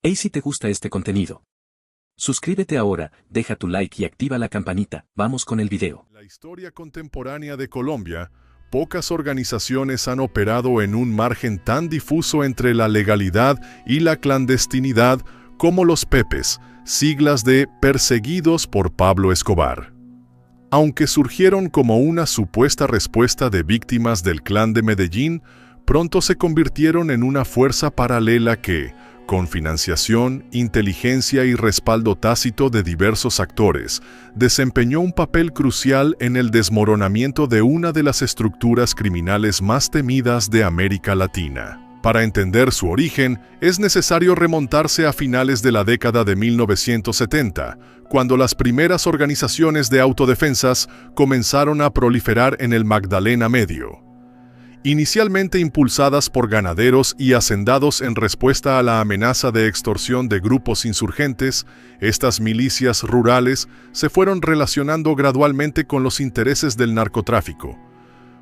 Hey, si te gusta este contenido, suscríbete ahora, deja tu like y activa la campanita. Vamos con el video. En la historia contemporánea de Colombia, pocas organizaciones han operado en un margen tan difuso entre la legalidad y la clandestinidad como los Pepes, siglas de Perseguidos por Pablo Escobar. Aunque surgieron como una supuesta respuesta de víctimas del Clan de Medellín, pronto se convirtieron en una fuerza paralela que, con financiación, inteligencia y respaldo tácito de diversos actores, desempeñó un papel crucial en el desmoronamiento de una de las estructuras criminales más temidas de América Latina. Para entender su origen, es necesario remontarse a finales de la década de 1970, cuando las primeras organizaciones de autodefensas comenzaron a proliferar en el Magdalena Medio. Inicialmente impulsadas por ganaderos y hacendados en respuesta a la amenaza de extorsión de grupos insurgentes, estas milicias rurales se fueron relacionando gradualmente con los intereses del narcotráfico.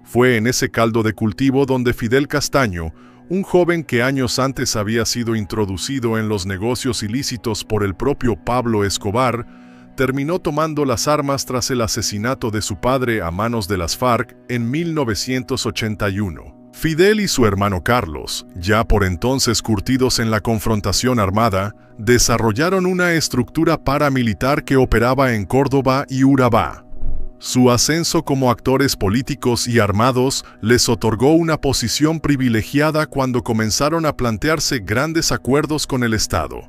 Fue en ese caldo de cultivo donde Fidel Castaño, un joven que años antes había sido introducido en los negocios ilícitos por el propio Pablo Escobar, terminó tomando las armas tras el asesinato de su padre a manos de las FARC en 1981. Fidel y su hermano Carlos, ya por entonces curtidos en la confrontación armada, desarrollaron una estructura paramilitar que operaba en Córdoba y Urabá. Su ascenso como actores políticos y armados les otorgó una posición privilegiada cuando comenzaron a plantearse grandes acuerdos con el Estado.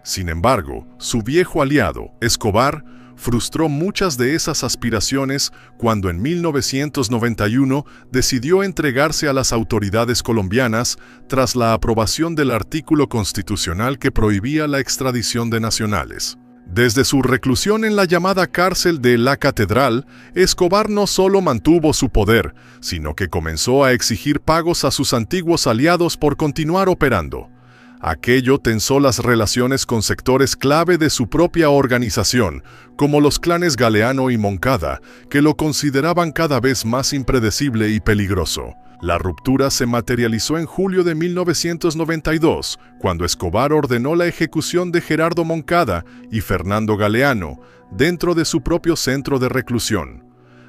Sin embargo, su viejo aliado, Escobar, frustró muchas de esas aspiraciones cuando en 1991 decidió entregarse a las autoridades colombianas tras la aprobación del artículo constitucional que prohibía la extradición de nacionales. Desde su reclusión en la llamada cárcel de La Catedral, Escobar no solo mantuvo su poder, sino que comenzó a exigir pagos a sus antiguos aliados por continuar operando. Aquello tensó las relaciones con sectores clave de su propia organización, como los clanes Galeano y Moncada, que lo consideraban cada vez más impredecible y peligroso. La ruptura se materializó en julio de 1992, cuando Escobar ordenó la ejecución de Gerardo Moncada y Fernando Galeano, dentro de su propio centro de reclusión.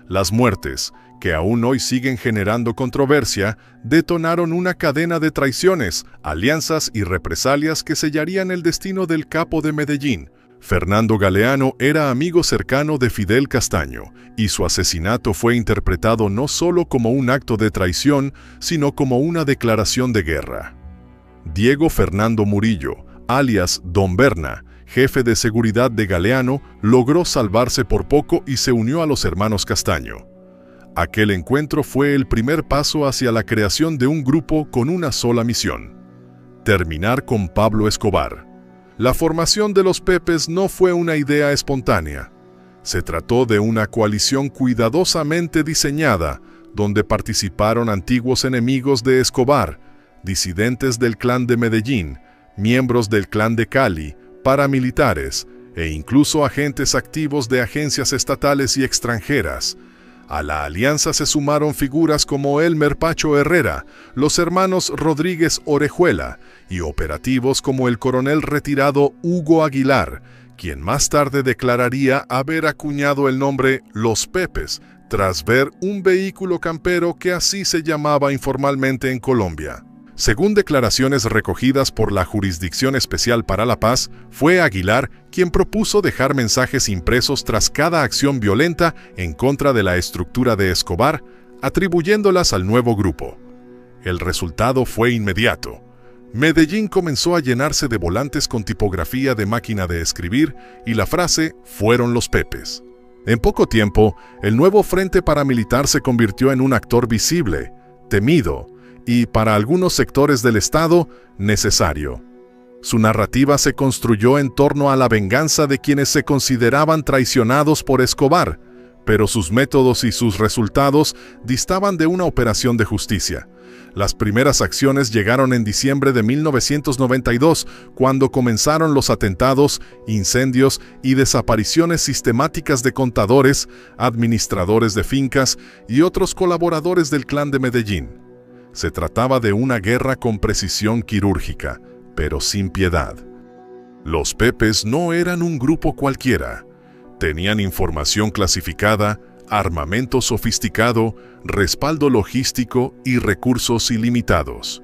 Las muertes, que aún hoy siguen generando controversia, detonaron una cadena de traiciones, alianzas y represalias que sellarían el destino del capo de Medellín. Fernando Galeano era amigo cercano de Fidel Castaño, y su asesinato fue interpretado no solo como un acto de traición, sino como una declaración de guerra. Diego Fernando Murillo, alias Don Berna, jefe de seguridad de Galeano, logró salvarse por poco y se unió a los hermanos Castaño. Aquel encuentro fue el primer paso hacia la creación de un grupo con una sola misión: terminar con Pablo Escobar. La formación de los Pepes no fue una idea espontánea. Se trató de una coalición cuidadosamente diseñada, donde participaron antiguos enemigos de Escobar, disidentes del Clan de Medellín, miembros del Clan de Cali, paramilitares e incluso agentes activos de agencias estatales y extranjeras. A la alianza se sumaron figuras como Elmer Pacho Herrera, los hermanos Rodríguez Orejuela y operativos como el coronel retirado Hugo Aguilar, quien más tarde declararía haber acuñado el nombre Los Pepes tras ver un vehículo campero que así se llamaba informalmente en Colombia. Según declaraciones recogidas por la Jurisdicción Especial para la Paz, fue Aguilar quien propuso dejar mensajes impresos tras cada acción violenta en contra de la estructura de Escobar, atribuyéndolas al nuevo grupo. El resultado fue inmediato. Medellín comenzó a llenarse de volantes con tipografía de máquina de escribir y la frase "fueron los Pepes". En poco tiempo, el nuevo frente paramilitar se convirtió en un actor visible, temido, y, para algunos sectores del Estado, necesario. Su narrativa se construyó en torno a la venganza de quienes se consideraban traicionados por Escobar, pero sus métodos y sus resultados distaban de una operación de justicia. Las primeras acciones llegaron en diciembre de 1992, cuando comenzaron los atentados, incendios y desapariciones sistemáticas de contadores, administradores de fincas y otros colaboradores del Clan de Medellín. Se trataba de una guerra con precisión quirúrgica, pero sin piedad. Los Pepes no eran un grupo cualquiera. Tenían información clasificada, armamento sofisticado, respaldo logístico y recursos ilimitados.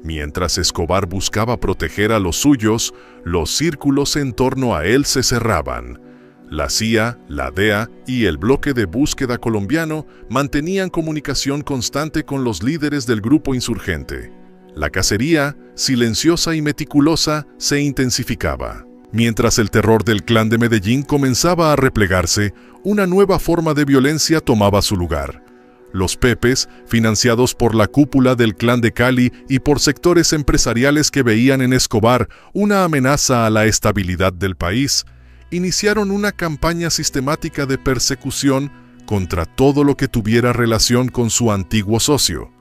Mientras Escobar buscaba proteger a los suyos, los círculos en torno a él se cerraban. La CIA, la DEA y el bloque de búsqueda colombiano mantenían comunicación constante con los líderes del grupo insurgente. La cacería, silenciosa y meticulosa, se intensificaba. Mientras el terror del clan de Medellín comenzaba a replegarse, una nueva forma de violencia tomaba su lugar. Los Pepes, financiados por la cúpula del clan de Cali y por sectores empresariales que veían en Escobar una amenaza a la estabilidad del país, iniciaron una campaña sistemática de persecución contra todo lo que tuviera relación con su antiguo socio.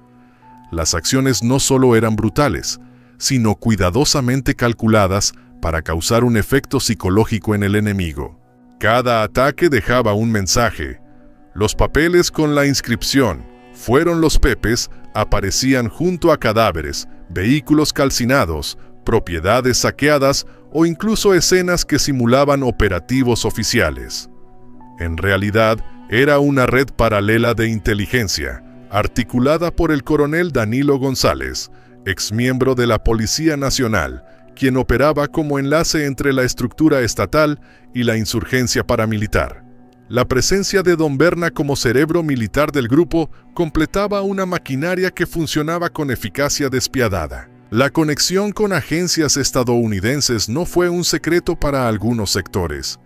Las acciones no solo eran brutales, sino cuidadosamente calculadas para causar un efecto psicológico en el enemigo. Cada ataque dejaba un mensaje. Los papeles con la inscripción "Fueron los Pepes" aparecían junto a cadáveres, vehículos calcinados, propiedades saqueadas o incluso escenas que simulaban operativos oficiales. En realidad, era una red paralela de inteligencia, articulada por el coronel Danilo González, exmiembro de la Policía Nacional, quien operaba como enlace entre la estructura estatal y la insurgencia paramilitar. La presencia de Don Berna como cerebro militar del grupo completaba una maquinaria que funcionaba con eficacia despiadada. La conexión con agencias estadounidenses no fue un secreto para algunos sectores.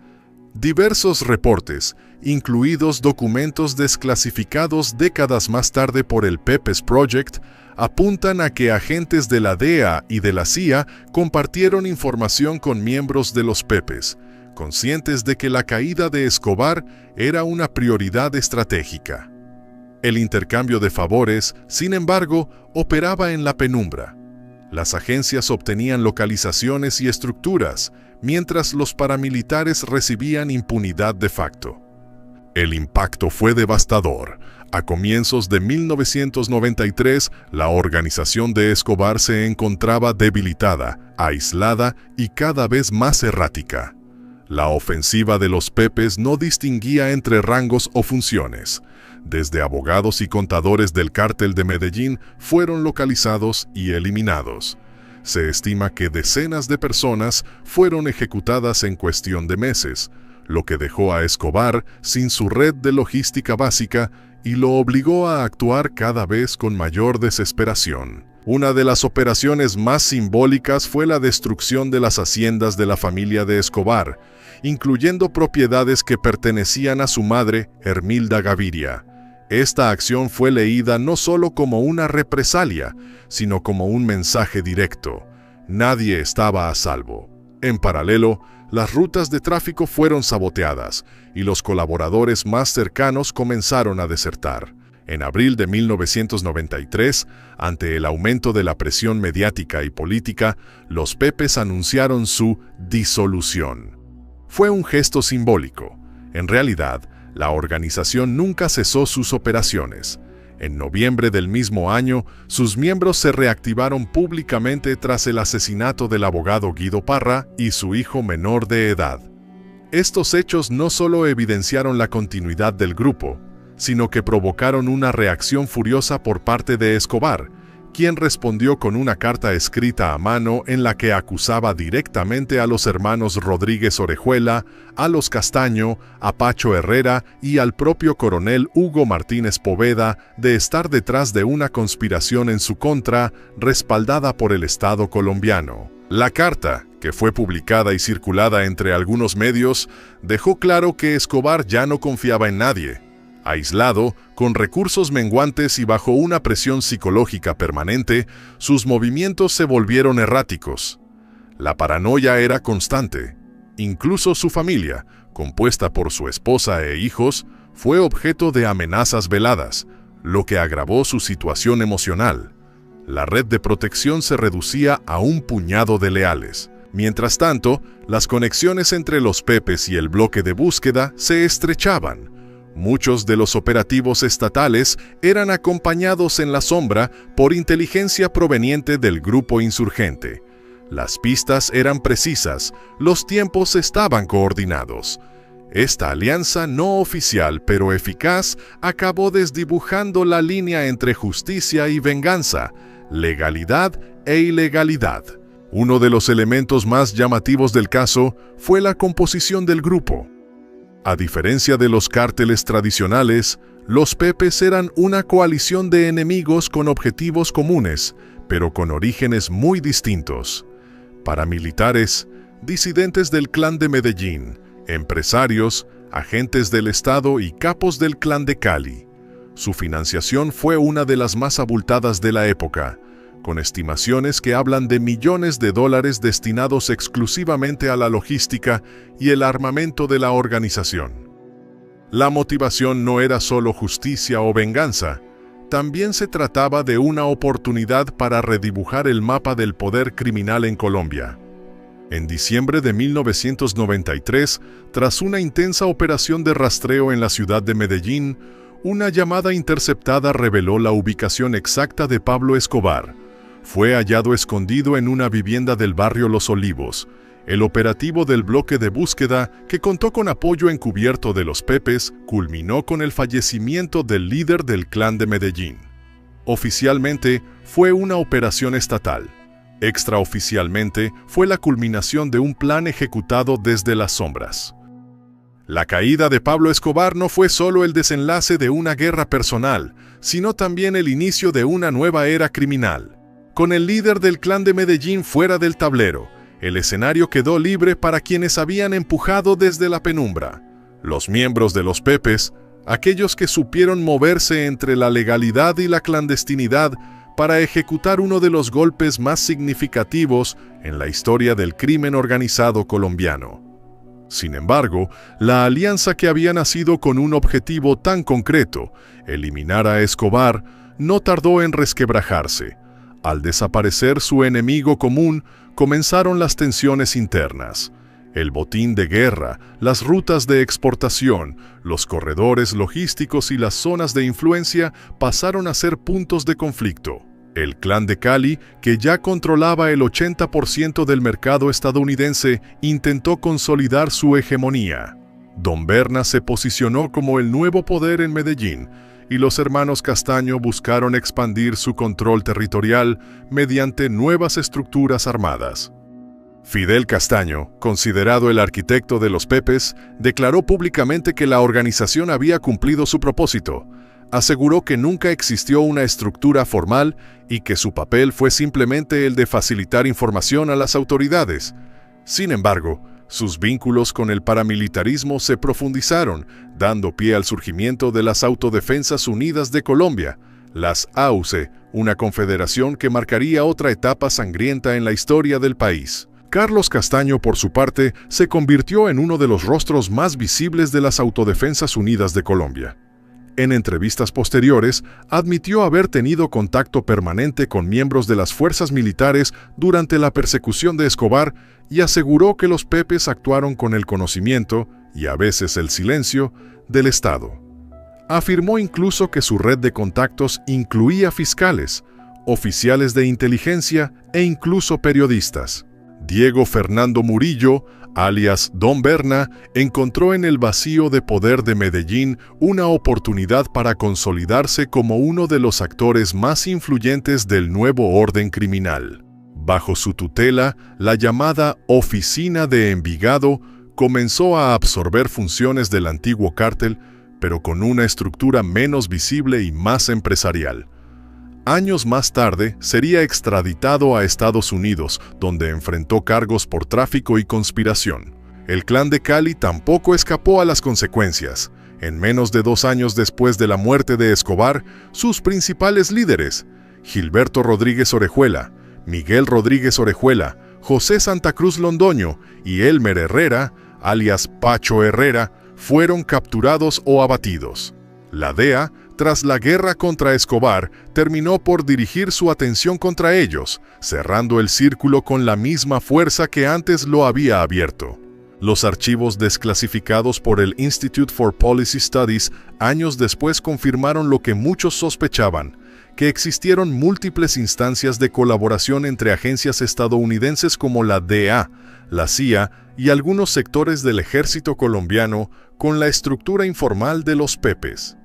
Diversos reportes, incluidos documentos desclasificados décadas más tarde por el Pepes Project, apuntan a que agentes de la DEA y de la CIA compartieron información con miembros de los Pepes, conscientes de que la caída de Escobar era una prioridad estratégica. El intercambio de favores, sin embargo, operaba en la penumbra. Las agencias obtenían localizaciones y estructuras, mientras los paramilitares recibían impunidad de facto. El impacto fue devastador. A comienzos de 1993, la organización de Escobar se encontraba debilitada, aislada y cada vez más errática. La ofensiva de los Pepes no distinguía entre rangos o funciones. Desde abogados y contadores del cártel de Medellín fueron localizados y eliminados. Se estima que decenas de personas fueron ejecutadas en cuestión de meses, lo que dejó a Escobar sin su red de logística básica y lo obligó a actuar cada vez con mayor desesperación. Una de las operaciones más simbólicas fue la destrucción de las haciendas de la familia de Escobar, incluyendo propiedades que pertenecían a su madre, Hermilda Gaviria. Esta acción fue leída no solo como una represalia, sino como un mensaje directo. Nadie estaba a salvo. En paralelo, las rutas de tráfico fueron saboteadas y los colaboradores más cercanos comenzaron a desertar. En abril de 1993, ante el aumento de la presión mediática y política, los Pepes anunciaron su disolución. Fue un gesto simbólico. En realidad, la organización nunca cesó sus operaciones. En noviembre del mismo año, sus miembros se reactivaron públicamente tras el asesinato del abogado Guido Parra y su hijo menor de edad. Estos hechos no solo evidenciaron la continuidad del grupo, sino que provocaron una reacción furiosa por parte de Escobar, quien respondió con una carta escrita a mano en la que acusaba directamente a los hermanos Rodríguez Orejuela, a los Castaño, a Pacho Herrera y al propio coronel Hugo Martínez Poveda de estar detrás de una conspiración en su contra, respaldada por el Estado colombiano. La carta, que fue publicada y circulada entre algunos medios, dejó claro que Escobar ya no confiaba en nadie. Aislado, con recursos menguantes y bajo una presión psicológica permanente, sus movimientos se volvieron erráticos. La paranoia era constante. Incluso su familia, compuesta por su esposa e hijos, fue objeto de amenazas veladas, lo que agravó su situación emocional. La red de protección se reducía a un puñado de leales. Mientras tanto, las conexiones entre los Pepes y el bloque de búsqueda se estrechaban. Muchos de los operativos estatales eran acompañados en la sombra por inteligencia proveniente del grupo insurgente. Las pistas eran precisas, los tiempos estaban coordinados. Esta alianza no oficial pero eficaz acabó desdibujando la línea entre justicia y venganza, legalidad e ilegalidad. Uno de los elementos más llamativos del caso fue la composición del grupo. A diferencia de los cárteles tradicionales, los Pepes eran una coalición de enemigos con objetivos comunes, pero con orígenes muy distintos. Paramilitares, disidentes del Clan de Medellín, empresarios, agentes del Estado y capos del Clan de Cali. Su financiación fue una de las más abultadas de la época, con estimaciones que hablan de millones de dólares destinados exclusivamente a la logística y el armamento de la organización. La motivación no era solo justicia o venganza, también se trataba de una oportunidad para redibujar el mapa del poder criminal en Colombia. En diciembre de 1993, tras una intensa operación de rastreo en la ciudad de Medellín, una llamada interceptada reveló la ubicación exacta de Pablo Escobar. Fue hallado escondido en una vivienda del barrio Los Olivos. El operativo del bloque de búsqueda, que contó con apoyo encubierto de los Pepes, culminó con el fallecimiento del líder del Clan de Medellín. Oficialmente, fue una operación estatal. Extraoficialmente, fue la culminación de un plan ejecutado desde las sombras. La caída de Pablo Escobar no fue solo el desenlace de una guerra personal, sino también el inicio de una nueva era criminal. Con el líder del Clan de Medellín fuera del tablero, el escenario quedó libre para quienes habían empujado desde la penumbra. Los miembros de los Pepes, aquellos que supieron moverse entre la legalidad y la clandestinidad para ejecutar uno de los golpes más significativos en la historia del crimen organizado colombiano. Sin embargo, la alianza que había nacido con un objetivo tan concreto, eliminar a Escobar, no tardó en resquebrajarse. Al desaparecer su enemigo común, comenzaron las tensiones internas. El botín de guerra, las rutas de exportación, los corredores logísticos y las zonas de influencia pasaron a ser puntos de conflicto. El Clan de Cali, que ya controlaba el 80% del mercado estadounidense, intentó consolidar su hegemonía. Don Berna se posicionó como el nuevo poder en Medellín, y los hermanos Castaño buscaron expandir su control territorial mediante nuevas estructuras armadas. Fidel Castaño, considerado el arquitecto de los Pepes, declaró públicamente que la organización había cumplido su propósito. Aseguró que nunca existió una estructura formal y que su papel fue simplemente el de facilitar información a las autoridades. Sin embargo, sus vínculos con el paramilitarismo se profundizaron, dando pie al surgimiento de las Autodefensas Unidas de Colombia, las AUCE, una confederación que marcaría otra etapa sangrienta en la historia del país. Carlos Castaño, por su parte, se convirtió en uno de los rostros más visibles de las Autodefensas Unidas de Colombia. En entrevistas posteriores, admitió haber tenido contacto permanente con miembros de las fuerzas militares durante la persecución de Escobar y aseguró que los Pepes actuaron con el conocimiento, y a veces el silencio, del Estado. Afirmó incluso que su red de contactos incluía fiscales, oficiales de inteligencia e incluso periodistas. Diego Fernando Murillo, alias Don Berna, encontró en el vacío de poder de Medellín una oportunidad para consolidarse como uno de los actores más influyentes del nuevo orden criminal. Bajo su tutela, la llamada Oficina de Envigado comenzó a absorber funciones del antiguo cártel, pero con una estructura menos visible y más empresarial. Años más tarde, sería extraditado a Estados Unidos, donde enfrentó cargos por tráfico y conspiración. El Clan de Cali tampoco escapó a las consecuencias. En menos de 2 años después de la muerte de Escobar, sus principales líderes, Gilberto Rodríguez Orejuela, Miguel Rodríguez Orejuela, José Santa Cruz Londoño y Elmer Herrera, alias Pacho Herrera, fueron capturados o abatidos. La DEA, tras la guerra contra Escobar, terminó por dirigir su atención contra ellos, cerrando el círculo con la misma fuerza que antes lo había abierto. Los archivos desclasificados por el Institute for Policy Studies años después confirmaron lo que muchos sospechaban, que existieron múltiples instancias de colaboración entre agencias estadounidenses como la DEA, la CIA y algunos sectores del ejército colombiano con la estructura informal de los Pepes.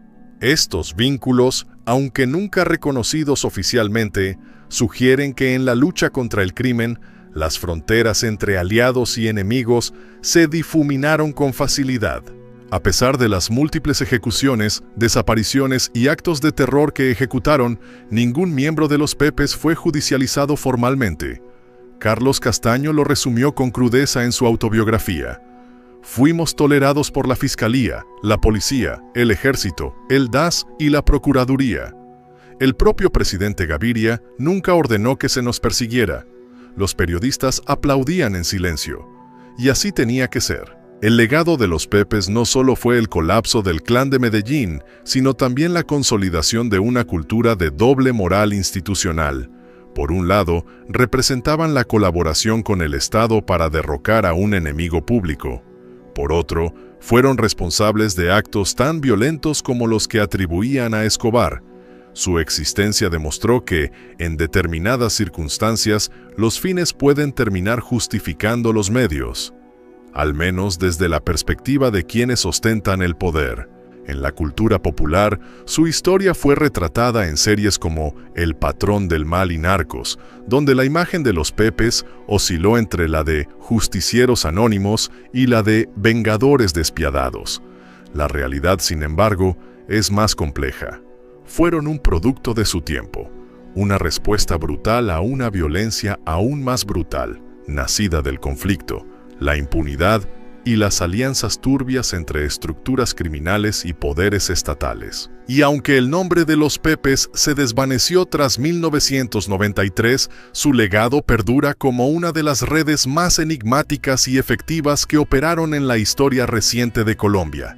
Estos vínculos, aunque nunca reconocidos oficialmente, sugieren que en la lucha contra el crimen, las fronteras entre aliados y enemigos se difuminaron con facilidad. A pesar de las múltiples ejecuciones, desapariciones y actos de terror que ejecutaron, ningún miembro de los Pepes fue judicializado formalmente. Carlos Castaño lo resumió con crudeza en su autobiografía. Fuimos tolerados por la Fiscalía, la Policía, el Ejército, el DAS y la Procuraduría. El propio presidente Gaviria nunca ordenó que se nos persiguiera. Los periodistas aplaudían en silencio. Y así tenía que ser. El legado de los Pepes no solo fue el colapso del Clan de Medellín, sino también la consolidación de una cultura de doble moral institucional. Por un lado, representaban la colaboración con el Estado para derrocar a un enemigo público. Por otro, fueron responsables de actos tan violentos como los que atribuían a Escobar. Su existencia demostró que, en determinadas circunstancias, los fines pueden terminar justificando los medios. Al menos desde la perspectiva de quienes ostentan el poder. En la cultura popular, su historia fue retratada en series como El Patrón del Mal y Narcos, donde la imagen de los Pepes osciló entre la de justicieros anónimos y la de vengadores despiadados. La realidad, sin embargo, es más compleja. Fueron un producto de su tiempo, una respuesta brutal a una violencia aún más brutal, nacida del conflicto, la impunidad y las alianzas turbias entre estructuras criminales y poderes estatales. Y aunque el nombre de los Pepes se desvaneció tras 1993, su legado perdura como una de las redes más enigmáticas y efectivas que operaron en la historia reciente de Colombia.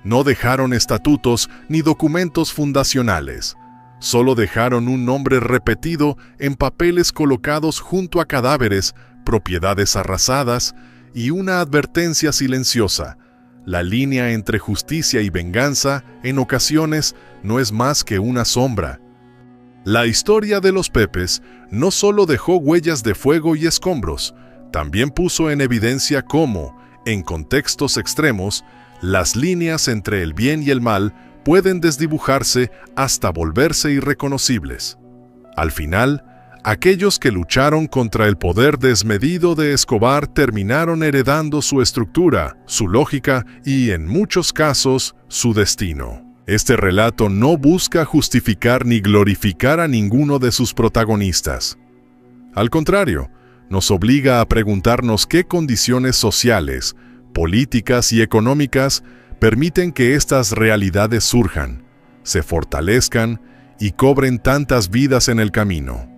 No dejaron estatutos ni documentos fundacionales. Solo dejaron un nombre repetido en papeles colocados junto a cadáveres, propiedades arrasadas, y una advertencia silenciosa. La línea entre justicia y venganza, en ocasiones, no es más que una sombra. La historia de los Pepes no solo dejó huellas de fuego y escombros, también puso en evidencia cómo, en contextos extremos, las líneas entre el bien y el mal pueden desdibujarse hasta volverse irreconocibles. Al final, aquellos que lucharon contra el poder desmedido de Escobar terminaron heredando su estructura, su lógica y, en muchos casos, su destino. Este relato no busca justificar ni glorificar a ninguno de sus protagonistas. Al contrario, nos obliga a preguntarnos qué condiciones sociales, políticas y económicas permiten que estas realidades surjan, se fortalezcan y cobren tantas vidas en el camino.